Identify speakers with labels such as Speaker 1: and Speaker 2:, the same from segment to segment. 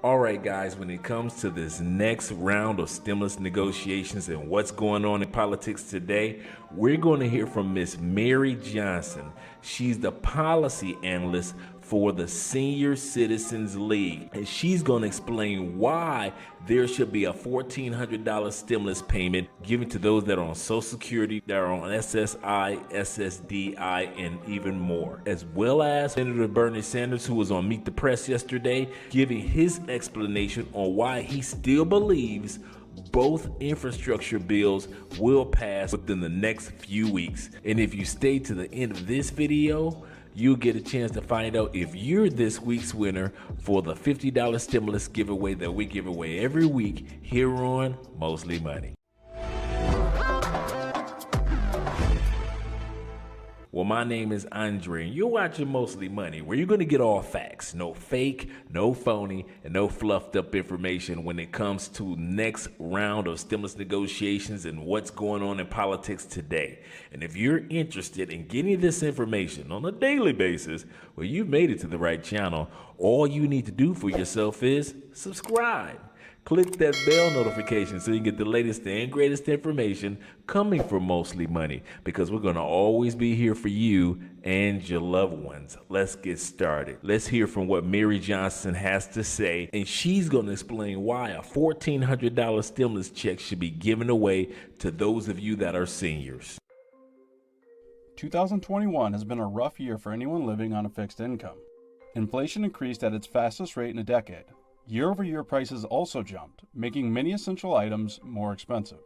Speaker 1: All right, guys, when it comes to this next round of stimulus negotiations and what's going on in politics today, we're going to hear from Miss Mary Johnson. She's the policy analyst for the Senior Citizens League, and she's going to explain why there should be a $1,400 stimulus payment given to those that are on Social Security, that are on SSI, Ssdi, and even more, as well as Senator Bernie Sanders, who was on Meet the Press yesterday, giving his explanation on why he still believes both infrastructure bills will pass within the next few weeks. And if you stay to the end of this video, you'll get a chance to find out if you're this week's winner for the $50 stimulus giveaway that we give away every week here on Mostly Money. Well, my name is Andre, and you're watching Mostly Money, where you're going to get all facts, no fake, no phony, and no fluffed up information when it comes to next round of stimulus negotiations and what's going on in politics today. And if you're interested in getting this information on a daily basis, well, you've made it to the right channel. All you need to do for yourself is subscribe. Click that bell notification so you can get the latest and greatest information coming from Mostly Money, because we're going to always be here for you and your loved ones. Let's get started. Let's hear from what Mary Johnson has to say, and she's going to explain why a $1,400 stimulus check should be given away to those of you that are seniors.
Speaker 2: 2021 has been a rough year for anyone living on a fixed income. Inflation increased at its fastest rate in a decade. Year-over-year prices also jumped, making many essential items more expensive.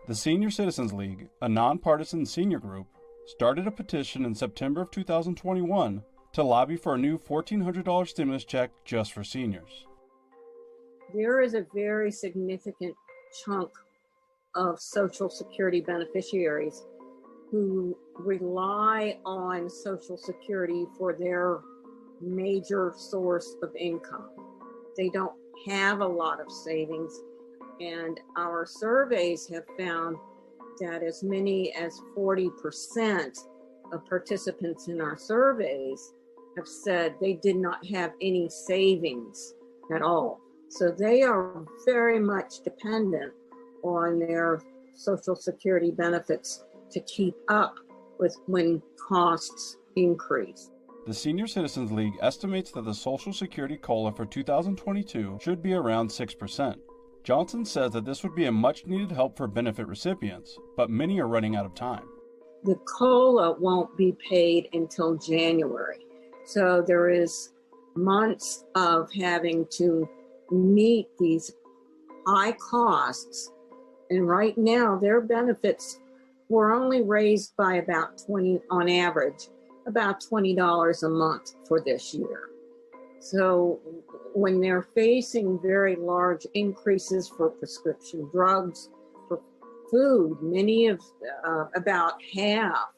Speaker 2: The Senior Citizens League, a nonpartisan senior group, started a petition in September of 2021 to lobby for a new $1,400 stimulus check just for seniors.
Speaker 3: There is a very significant chunk of Social Security beneficiaries who rely on Social Security for their major source of income. They don't have a lot of savings, and our surveys have found that as many as 40% of participants in our surveys have said they did not have any savings at all. So they are very much dependent on their Social Security benefits to keep up with when costs increase.
Speaker 2: The Senior Citizens League estimates that the Social Security COLA for 2022 should be around 6%. Johnson says that this would be a much-needed help for benefit recipients, but many are running out of time.
Speaker 3: The COLA won't be paid until January. So there is months of having to meet these high costs. And right now, their benefits were only raised by about on average, about $20 a month for this year. So when they're facing very large increases for prescription drugs, for food, many of, about half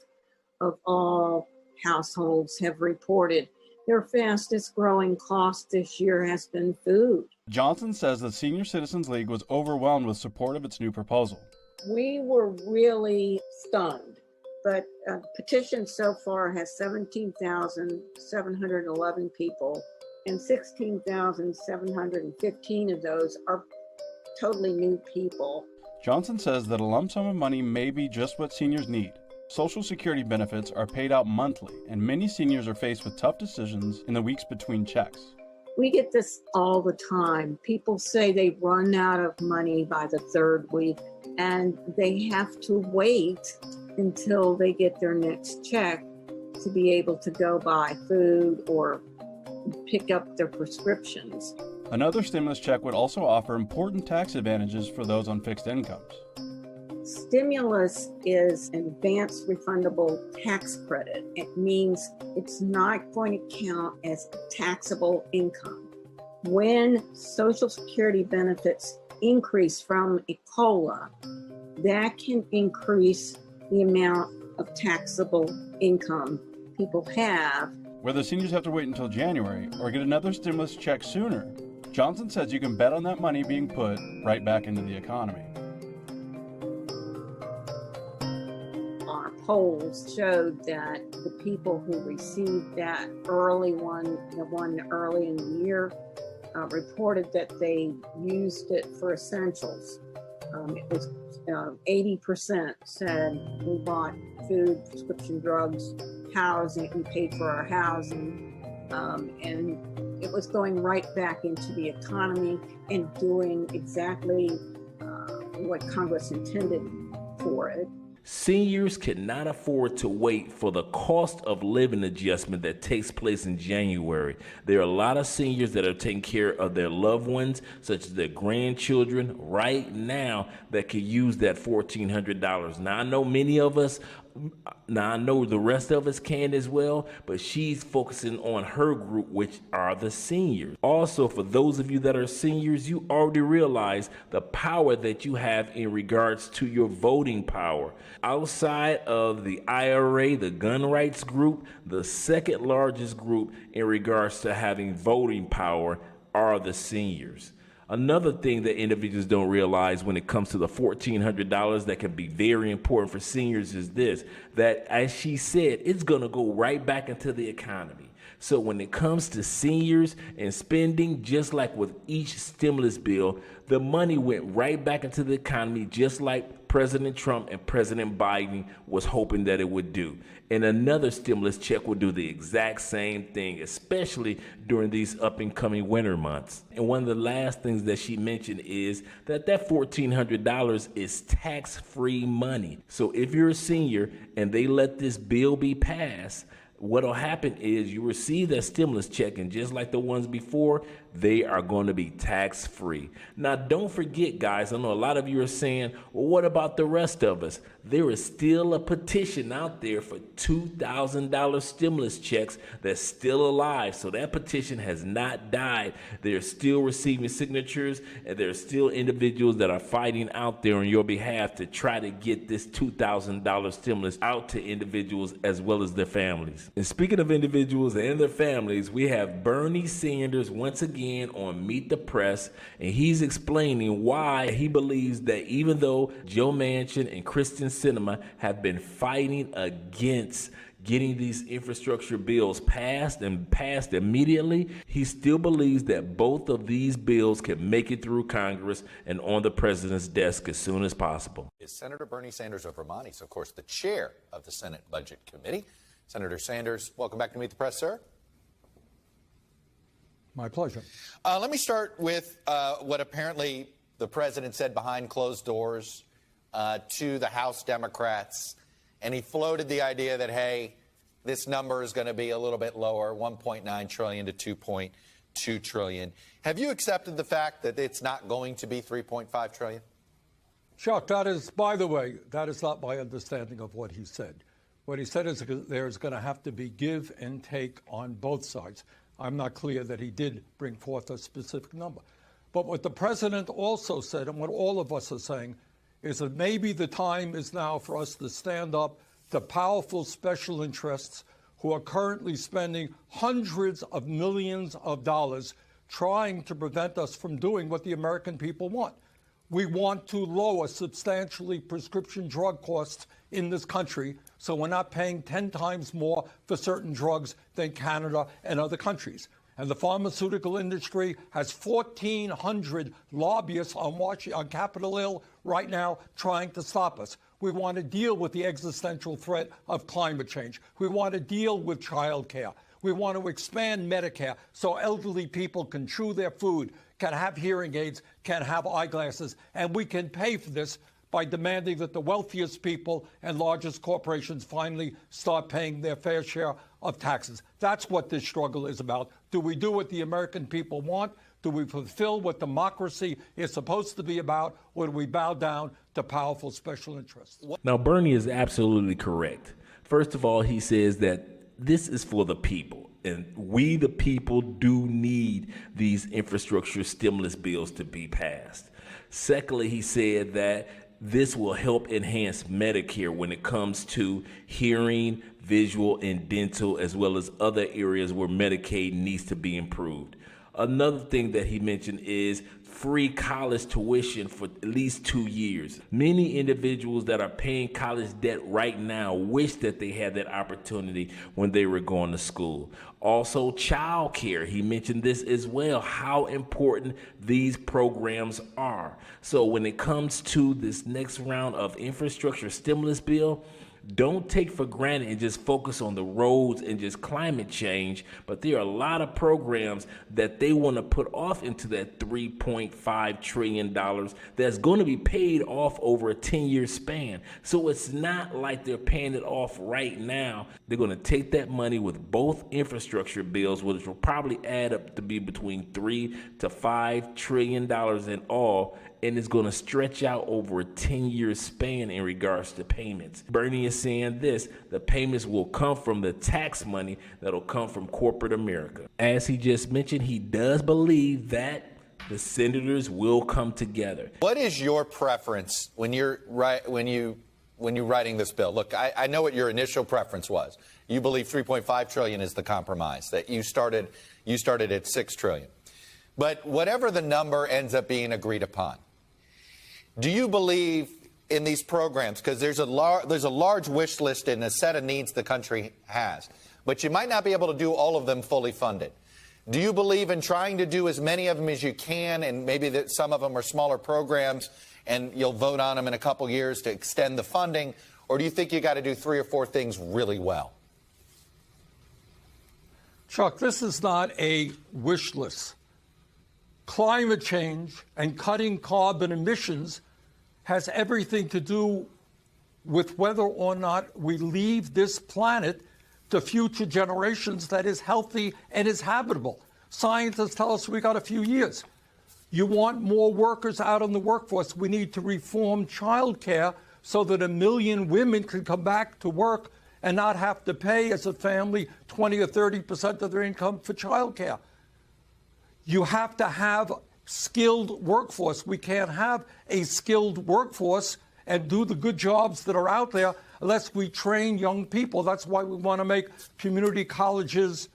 Speaker 3: of all households have reported their fastest growing cost this year has been food.
Speaker 2: Johnson says the Senior Citizens League was overwhelmed with support of its new proposal.
Speaker 3: We were really stunned. But a petition so far has 17,711 people, and 16,715 of those are totally new people.
Speaker 2: Johnson says that a lump sum of money may be just what seniors need. Social Security benefits are paid out monthly, and many seniors are faced with tough decisions in the weeks between checks.
Speaker 3: We get this all the time. People say they run out of money by the third week, and they have to wait until they get their next check to be able to go buy food or pick up their prescriptions.
Speaker 2: Another stimulus check would also offer important tax advantages for those on fixed incomes.
Speaker 3: Stimulus is an advanced refundable tax credit. It means it's not going to count as taxable income. When Social Security benefits increase from a COLA, that can increase the amount of taxable income people have.
Speaker 2: Whether seniors have to wait until January or get another stimulus check sooner, Johnson says you can bet on that money being put right back into the economy.
Speaker 3: Our polls showed that the people who received that early one, the one early in the year, reported that they used it for essentials. It was 80% said we bought food, prescription drugs, housing, we paid for our housing, and it was going right back into the economy and doing exactly what Congress intended for it.
Speaker 1: Seniors cannot afford to wait for the cost of living adjustment that takes place in January. There are a lot of seniors that are taking care of their loved ones, such as their grandchildren, right now that could use that $1,400. Now, I know many of us, I know the rest of us can as well, but she's focusing on her group, which are the seniors. Also, for those of you that are seniors, you already realize the power that you have in regards to your voting power. Outside of the IRA, the gun rights group, the second largest group in regards to having voting power are the seniors. Another thing that individuals don't realize when it comes to the $1,400 that can be very important for seniors is this, that as she said, it's going to go right back into the economy. So when it comes to seniors and spending, just like with each stimulus bill, the money went right back into the economy, just like President Trump and President Biden was hoping that it would do. And another stimulus check will do the exact same thing, especially during these up and coming winter months. And one of the last things that she mentioned is that $1,400 is tax-free money. So if you're a senior and they let this bill be passed, what'll happen is you receive that stimulus check, and just like the ones before, they are going to be tax-free. Now, don't forget, guys, I know a lot of you are saying, well, what about the rest of us? There is still a petition out there for $2,000 stimulus checks that's still alive. So that petition has not died. They're still receiving signatures, and there are still individuals that are fighting out there on your behalf to try to get this $2,000 stimulus out to individuals as well as their families. And speaking of individuals and their families, we have Bernie Sanders once again on Meet the Press, and he's explaining why he believes that even though Joe Manchin and Kristen Sinema have been fighting against getting these infrastructure bills passed and passed immediately, he still believes that both of these bills can make it through Congress and on the president's desk as soon as possible.
Speaker 4: Is Senator Bernie Sanders of Vermont. He's, of course, the chair of the Senate Budget Committee. Senator Sanders, welcome back to Meet the Press, sir.
Speaker 5: My pleasure.
Speaker 4: Let me start with what apparently the president said behind closed doors to the House Democrats. And he floated the idea that, hey, this number is going to be a little bit lower, $1.9 trillion to $2.2 trillion. Have you accepted the fact that it's not going to be $3.5 trillion?
Speaker 5: Chuck, that is, by the way, that is not my understanding of what he said. What he said is there's going to have to be give and take on both sides. I'm not clear that he did bring forth a specific number. But what the president also said, and what all of us are saying, is that maybe the time is now for us to stand up to powerful special interests who are currently spending hundreds of millions of dollars trying to prevent us from doing what the American people want. We want to lower substantially prescription drug costs in this country so we're not paying 10 times more for certain drugs than Canada and other countries. And the pharmaceutical industry has 1,400 lobbyists on Capitol Hill right now trying to stop us. We want to deal with the existential threat of climate change. We want to deal with child care. We want to expand Medicare so elderly people can chew their food, can have hearing aids, can have eyeglasses, and we can pay for this by demanding that the wealthiest people and largest corporations finally start paying their fair share of taxes. That's what this struggle is about. Do we do what the American people want? Do we fulfill what democracy is supposed to be about, or do we bow down to powerful special interests?
Speaker 1: Now, Bernie is absolutely correct. First of all, he says that this is for the people, and we, the people, do need these infrastructure stimulus bills to be passed. Secondly, he said that this will help enhance Medicare when it comes to hearing, visual, and dental, as well as other areas where Medicaid needs to be improved. Another thing that he mentioned is free college tuition for at least 2 years. Many individuals that are paying college debt right now wish that they had that opportunity when they were going to school. Also, child care. He mentioned this as well, how important these programs are. So when it comes to this next round of infrastructure stimulus bill, don't take for granted and just focus on the roads and just climate change. But there are a lot of programs that they want to put off into that $3.5 trillion that's going to be paid off over a 10-year span. So it's not like they're paying it off right now. They're going to take that money with both infrastructure bills, which will probably add up to be between $3 to $5 trillion in all, and it's going to stretch out over a 10-year span in regards to payments. Bernie is saying this: the payments will come from the tax money that'll come from corporate America. As he just mentioned, he does believe that the senators will come together.
Speaker 4: What is your preference when you're writing this bill? Look, I know what your initial preference was. You believe 3.5 trillion is the compromise, that you started at 6 trillion. But whatever the number ends up being agreed upon, do you believe in these programs? Because there's a large wish list and a set of needs the country has, but you might not be able to do all of them fully funded. Do you believe in trying to do as many of them as you can, and maybe that some of them are smaller programs and you'll vote on them in a couple years to extend the funding? Or do you think you got to do 3 or 4 things really well?
Speaker 5: Chuck, this is not a wish list. Climate change and cutting carbon emissions has everything to do with whether or not we leave this planet to future generations that is healthy and is habitable. Scientists tell us we got a few years. You want more workers out in the workforce. We need to reform child care so that 1 million women can come back to work and not have to pay as a family 20 or 30% of their income for child care. You have to have skilled workforce. We can't have a skilled workforce and do the good jobs that are out there unless we train young people. That's why we want to make community colleges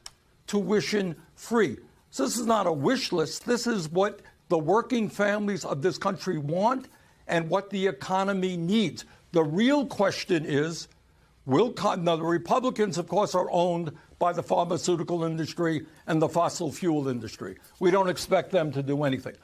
Speaker 5: tuition free. So this is not a wish list. This is what the working families of this country want and what the economy needs. The real question is, now, the Republicans, of course, are owned by the pharmaceutical industry and the fossil fuel industry. We don't expect them to do anything.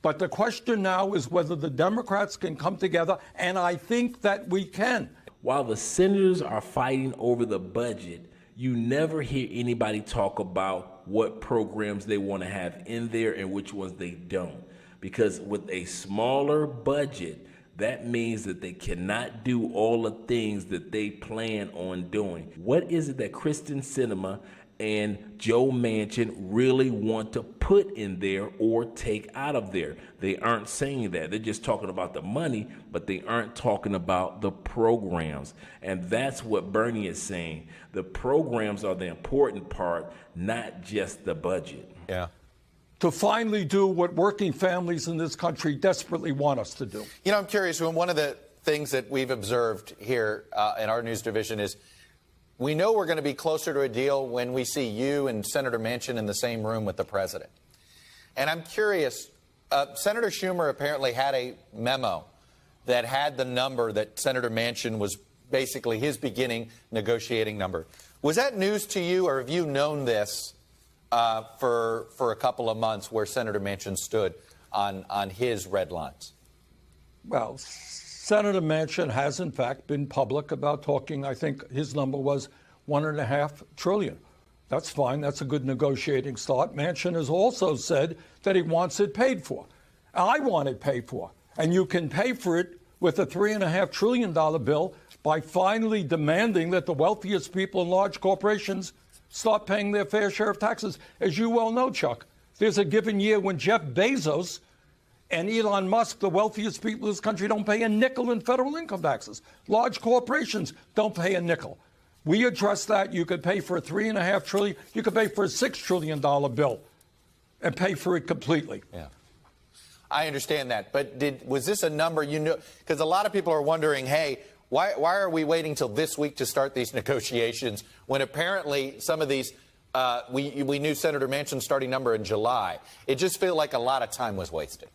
Speaker 5: But the question now is whether the Democrats can come together, and I think that we can.
Speaker 1: While the senators are fighting over the budget, you never hear anybody talk about what programs they want to have in there and which ones they don't. Because with a smaller budget, that means that they cannot do all the things that they plan on doing. What is it that Kristen Sinema and Joe Manchin really want to put in there or take out of there? They aren't saying that. They're just talking about the money, but they aren't talking about the programs. And that's what Bernie is saying. The programs are the important part, not just the budget.
Speaker 4: Yeah.
Speaker 5: To finally do what working families in this country desperately want us to do.
Speaker 4: You know, I'm curious, one of the things that we've observed here in our news division is we know we're going to be closer to a deal when we see you and Senator Manchin in the same room with the president. And I'm curious, Senator Schumer apparently had a memo that had the number that Senator Manchin was basically his beginning negotiating number. Was that news to you, or have you known this for a couple of months, where Senator Manchin stood on his red lines?
Speaker 5: Well, Senator Manchin has, in fact, been public about talking. I think his number was $1.5 trillion. That's fine. That's a good negotiating start. Manchin has also said that he wants it paid for. I want it paid for. And you can pay for it with a $3.5 trillion bill by finally demanding that the wealthiest people in large corporations start paying their fair share of taxes. As you well know, Chuck, there's a given year when Jeff Bezos and Elon Musk, the wealthiest people in this country, don't pay a nickel in federal income taxes. Large corporations don't pay a nickel. We address that. You could pay for a $3.5 trillion. You could pay for a $6 trillion bill and pay for it completely.
Speaker 4: Yeah. I understand that. But was this a number you knew? Because a lot of people are wondering, hey, why are we waiting till this week to start these negotiations when apparently some of these we knew Senator Manchin's starting number in July. It just felt like a lot of time was wasted.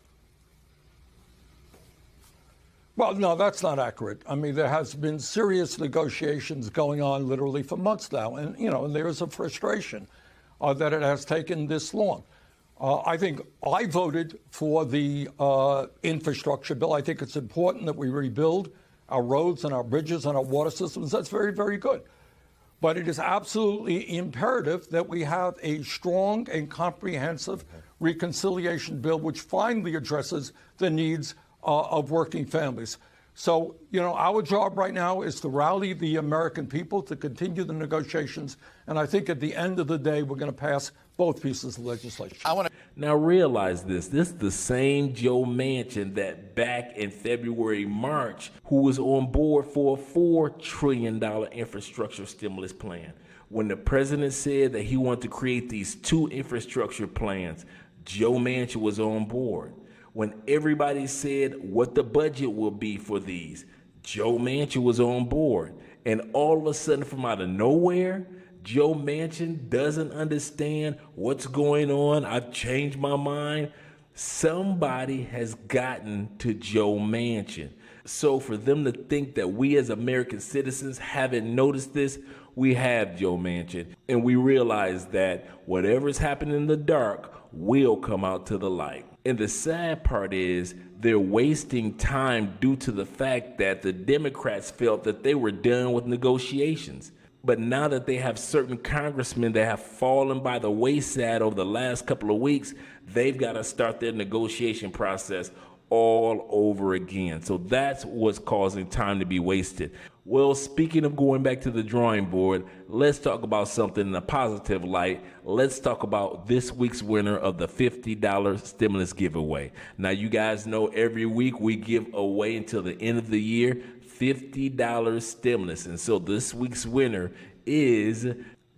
Speaker 5: Well, no, that's not accurate. I mean, there has been serious negotiations going on literally for months now. And, and there's a frustration that it has taken this long. I think I voted for the infrastructure bill. I think it's important that we rebuild our roads and our bridges and our water systems. That's very, very good. But it is absolutely imperative that we have a strong and comprehensive reconciliation bill which finally addresses the needs of working families. So, our job right now is to rally the American people to continue the negotiations. And I think at the end of the day, we're going to pass both pieces of legislation.
Speaker 1: Now realize this is the same Joe Manchin that back in February, March, who was on board for a $4 trillion infrastructure stimulus plan. When the president said that he wanted to create these two infrastructure plans, Joe Manchin was on board. When everybody said what the budget will be for these, Joe Manchin was on board. And all of a sudden, from out of nowhere, Joe Manchin doesn't understand what's going on. I've changed my mind. Somebody has gotten to Joe Manchin. So for them to think that we as American citizens haven't noticed this, we have Joe Manchin. And we realize that whatever's happening in the dark will come out to the light. And the sad part is they're wasting time due to the fact that the Democrats felt that they were done with negotiations. But now that they have certain congressmen that have fallen by the wayside over the last couple of weeks, they've got to start their negotiation process all over again. So that's what's causing time to be wasted. Well, speaking of going back to the drawing board, let's talk about something in a positive light. Let's talk about this week's winner of the $50 stimulus giveaway. Now, you guys know every week we give away until the end of the year $50 stimulus. And so this week's winner is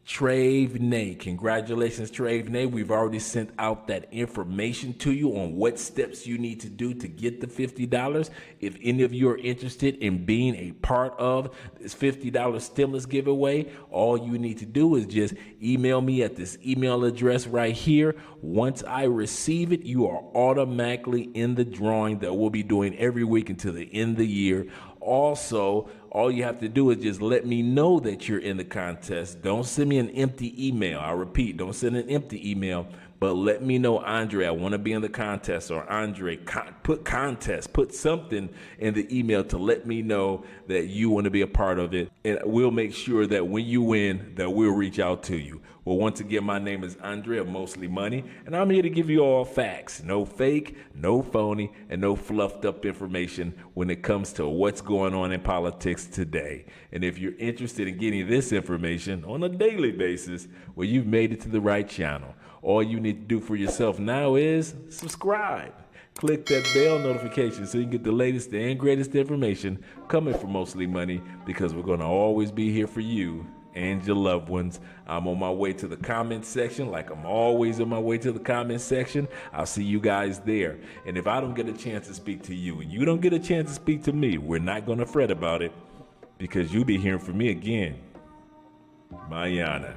Speaker 1: Trave. Congratulations, Trave. We've already sent out that information to you on what steps you need to do to get the $50. If any of you are interested in being a part of this $50 stimulus giveaway, all you need to do is just email me at this email address right here. Once I receive it, you are automatically in the drawing that we'll be doing every week until the end of the year. Also, all you have to do is just let me know that you're in the contest. Don't send me an empty email. I repeat, don't send an empty email, but let me know, Andre, I want to be in the contest, or Andre, put contest, put something in the email to let me know that you want to be a part of it. And we'll make sure that when you win, that we'll reach out to you. Well, once again, my name is Andre of Mostly Money, and I'm here to give you all facts. No fake, no phony, and no fluffed up information when it comes to what's going on in politics today. And if you're interested in getting this information on a daily basis, well, you've made it to the right channel. All you need to do for yourself now is subscribe. Click that bell notification so you can get the latest and greatest information coming from Mostly Money, because we're going to always be here for you and your loved ones. I'm on my way to the comment section, like I'm always on my way to the comment section. I'll see you guys there. And if I don't get a chance to speak to you and you don't get a chance to speak to me, we're not going to fret about it, because you'll be hearing from me again. Mañana.